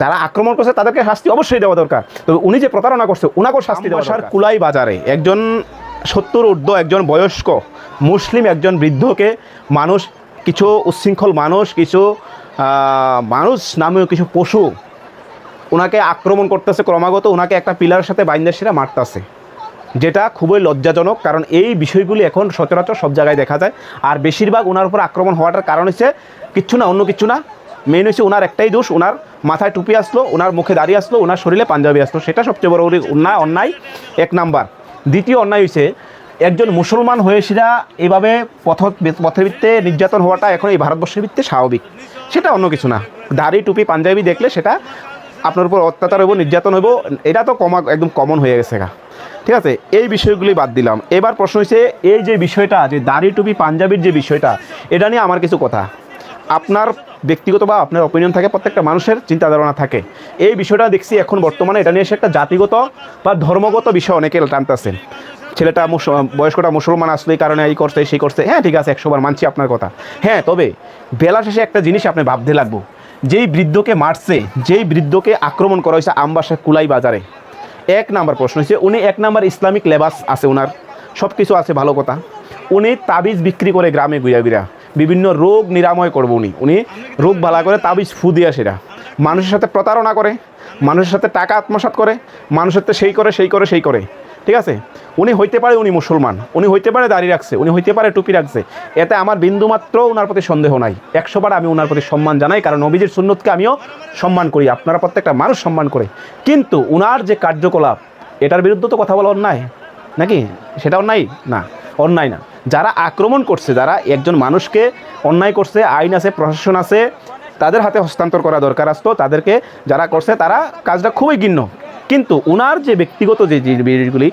যারা আক্রমণ করছে তাদেরকে শাস্তি অবশ্যই দেওয়া দরকার, তবে উনি যে প্রতারণা করছে ওনাকেও শাস্তি দেওয়া দরকার। কুলাই বাজারে একজন 70 ঊর্ধ্ব একজন বয়স্ক মুসলিম একজন বৃদ্ধকে মানুষ, কিছু উচ্ছৃঙ্খল মানুষ, কিছু মানুষ নামীয় কিছু পশু ওনাকে আক্রমণ করতেছে ক্রমাগত, ওনাকে একটা পিলারের সাথে বাইন্দা সেরা মারতেছে, যেটা খুবই লজ্জাজনক। কারণ এই বিষয়গুলি এখন সচরাচর সব জায়গায় দেখা যায়। আর বেশিরভাগ ওনার উপর আক্রমণ হওয়াটার কারণ হচ্ছে কিচ্ছু না, অন্য কিছু না, মেইন হচ্ছে ওনার একটাই দোষ, ওনার মাথায় টুপি আসলো, ওনার মুখে দাঁড়িয়ে আসলো, ওনার শরীরে পাঞ্জাবি আসলো, সেটা সবচেয়ে বড় অন্যায় 1 নাম্বার। দ্বিতীয় অন্যায় হচ্ছে একজন মুসলমান হয়ে সেটা এভাবে পথের ভিত্তিতে নির্যাতন হওয়াটা এখন এই ভারতবর্ষের ভিত্তিতে স্বাভাবিক, সেটা অন্য কিছু না। দাড়ি টুপি পাঞ্জাবি দেখলে সেটা আপনার উপর অত্যাচার হইব, নির্যাতন হইব, এটা তো একদম কমন হয়ে গেছে। ঠিক আছে, এই বিষয়গুলি বাদ দিলাম। এবার প্রশ্ন হচ্ছে এই যে বিষয়টা, যে দাড়ি টুপি পাঞ্জাবির যে বিষয়টা, এটা নিয়ে আমার কিছু কথা। আপনার ব্যক্তিগত বা আপনার অপিনিয়ন থাকে, প্রত্যেকটা মানুষের চিন্তা ধারণা থাকে। এই বিষয়টা দেখছি এখন বর্তমানে এটা নিয়ে এসে একটা জাতিগত বা ধর্মগত বিষয় অনেকে টানতেছেন। ছেলেটা বয়স্কটা মুসলমান আসলে এই কারণে এই করছে সেই করছে, হ্যাঁ ঠিক আছে, 100 বার মানছি আপনার কথা। হ্যাঁ, তবে বেলা শেষে একটা জিনিস আপনি ভাবতে লাগবো, যেই বৃদ্ধকে মারছে, যেই বৃদ্ধকে আক্রমণ করা হয়েছে আমবাসা কুলাই বাজারে, 1 নাম্বার প্রশ্ন হচ্ছে উনি 1 নাম্বার ইসলামিক লেবাস আছে, ওনার সব কিছু আছে, ভালো কথা। উনি তাবিজ বিক্রি করে গ্রামে গুইয়া বিভিন্ন রোগ নিরাময় করবো, উনি রোগ ভালা করে তাবিজ ফু দিয়া সেটা মানুষের সাথে প্রতারণা করে, মানুষের সাথে টাকা আত্মসাৎ করে, মানুষের সাথে সেই করে। ঠিক আছে, উনি হইতে পারে উনি মুসলমান, উনি হইতে পারে দাড়ি রাখছে, উনি হইতে পারে টুপি রাখছে, এতে আমার বিন্দুমাত্র ওনার প্রতি সন্দেহ নাই। 100 বার আমি ওনার প্রতি সম্মান জানাই, কারণ নবীজির সুন্নতকে আমিও সম্মান করি, আপনারা প্রত্যেকটা মানুষ সম্মান করে। কিন্তু ওনার যে কার্যকলাপ, এটার বিরুদ্ধে তো কথা বলা অন্যায় নাকি? সেটা অন্যায় না, অন্যায় না। যারা আক্রমণ করছে, যারা একজন মানুষকে অন্যায় করছে, আইন আছে, প্রশাসন আছে, তাদের হাতে হস্তান্তর করা দরকার আসতো, তাদেরকে যারা করছে তারা কাজটা খুবই ঘৃণ্য। কিন্তু ওনার যে ব্যক্তিগত যে জিনিসগুলি,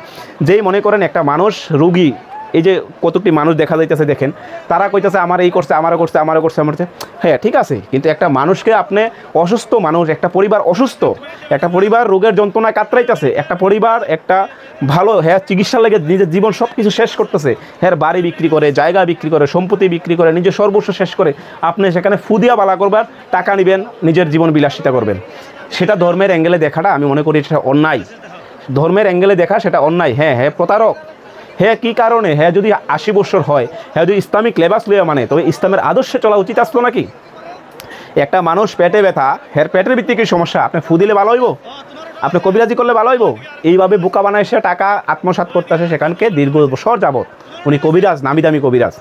যেই মনে করেন একটা মানুষ রোগী, এই যে কতটি মানুষ দেখা যাইতেছে দেখেন, তারা কইতেছে আমার এই করছে, আমারও করছে। হ্যাঁ ঠিক আছে, কিন্তু একটা মানুষকে আপনি অসুস্থ মানুষ, একটা পরিবার অসুস্থ, একটা পরিবার রোগের যন্ত্রণায় কাতরাইতেছে, একটা পরিবার একটা ভালো হ্যাঁ চিকিৎসা লেগে নিজের জীবন সব কিছু শেষ করতেছে, হ্যাঁ বাড়ি বিক্রি করে, জায়গা বিক্রি করে, সম্পত্তি বিক্রি করে, নিজের সর্বস্ব শেষ করে, আপনি সেখানে ফুদিয়া বালা করবার, টাকা নেবেন, নিজের জীবন বিলাসিতা করবেন। সেটা ধর্মের অ্যাঙ্গেলে দেখাটা আমি মনে করি সেটা অন্যায়, ধর্মের অ্যাঙ্গেলে দেখা সেটা অন্যায়। হ্যাঁ প্রতারক, হ্যাঁ কী কারণে, হ্যাঁ যদি 80 বছর হয়, হ্যাঁ যদি ইসলামিক লেবাস লইয়া মানে, তবে ইসলামের আদর্শে চলা উচিত আসলো নাকি? একটা মানুষ পেটে ব্যথা, হ্যাঁ পেটের ভিত্তিক সমস্যা, আপনি ফু দিলে ভালো হইব? আপনি কবিরাজি করলে ভালো হইব? এইভাবে বোকা বানায় সে টাকা আত্মসাৎ করতে আসে সেখানকে দীর্ঘ বছর যাবৎ, উনি কবিরাজ, নামি দামি কবিরাজ।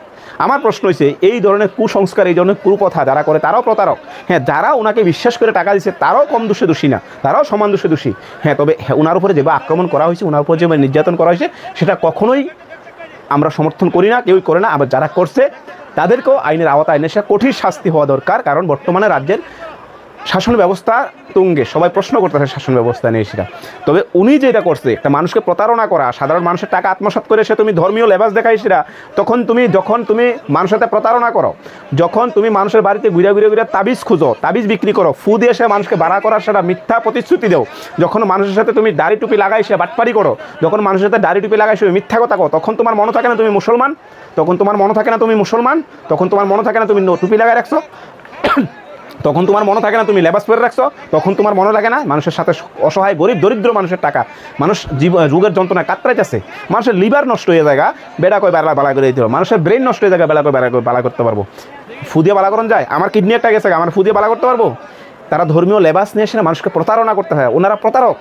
আমার প্রশ্ন হচ্ছে এই ধরনের কুসংস্কার, এই ধরনের কুপ্রথা যারা করে তারাও প্রতারক। হ্যাঁ, যারা ওনাকে বিশ্বাস করে টাকা দিচ্ছে তারাও কম দোষী না, তারাও সমান দোষী। হ্যাঁ, তবে ওনার উপরে যেভাবে আক্রমণ করা হয়েছে, ওনার উপরে যেভাবে নির্যাতন করা হয়েছে, সেটা কখনোই আমরা সমর্থন করি না, কেউই করে না। আবার যারা করছে তাদেরকেও আইনের আওতায় এনে সে কঠিন শাস্তি হওয়া দরকার, কারণ বর্তমানে রাজ্যের শাসন ব্যবস্থা তুঙ্গে, সবাই প্রশ্ন করতেছে শাসন ব্যবস্থা নিয়ে সেটা। তবে উনি যেটা করছে, একটা মানুষকে প্রতারণা করা, সাধারণ মানুষের টাকা আত্মসাৎ করে সে তুমি ধর্মীয় লেবাস দেখাই সেটা, যখন তুমি মানুষের সাথে প্রতারণা করো, যখন তুমি মানুষের বাড়িতে ঘুরে তাবিজ খুঁজো, তাবিজ বিক্রি করো, ফু দিয়ে সে মানুষকে বাড়া করার সেটা মিথ্যা প্রতিশ্রুতি দেও, যখন মানুষের সাথে তুমি দাড়ি টুপি লাগাই সে বাটপারি করো, যখন মানুষের সাথে দাড়ি টুপি লাগাই সে মিথ্যা কথা কো, তখন তোমার মনে থাকে না তুমি মুসলমান? তখন তোমার মনে থাকে না তুমি টুপি লাগাই রাখছো? তখন তোমার মনে থাকে না তুমি লেবাস পরে রাখছো? তখন তোমার মনে লাগে না মানুষের সাথে অসহায় গরিব দরিদ্র মানুষের টাকা, মানুষ রোগের যন্ত্রণায় কাতরাইতেছে, মানুষের লিভার নষ্ট হয়ে যায়, বেড়া কয় বালা করে দিতে হবে, মানুষের ব্রেন নষ্ট হয়ে যায়, বেড়া কয় বালা করতে পারবো? ফুদিয়ে বালা করন যায়? আমার কিডনি একটা গেছে, আমার ফুদিয়ে বালা করতে পারবো? তারা ধর্মীয় লেবাস নিয়ে এসে মানুষকে প্রতারণা করতে হয়, ওনারা প্রতারক।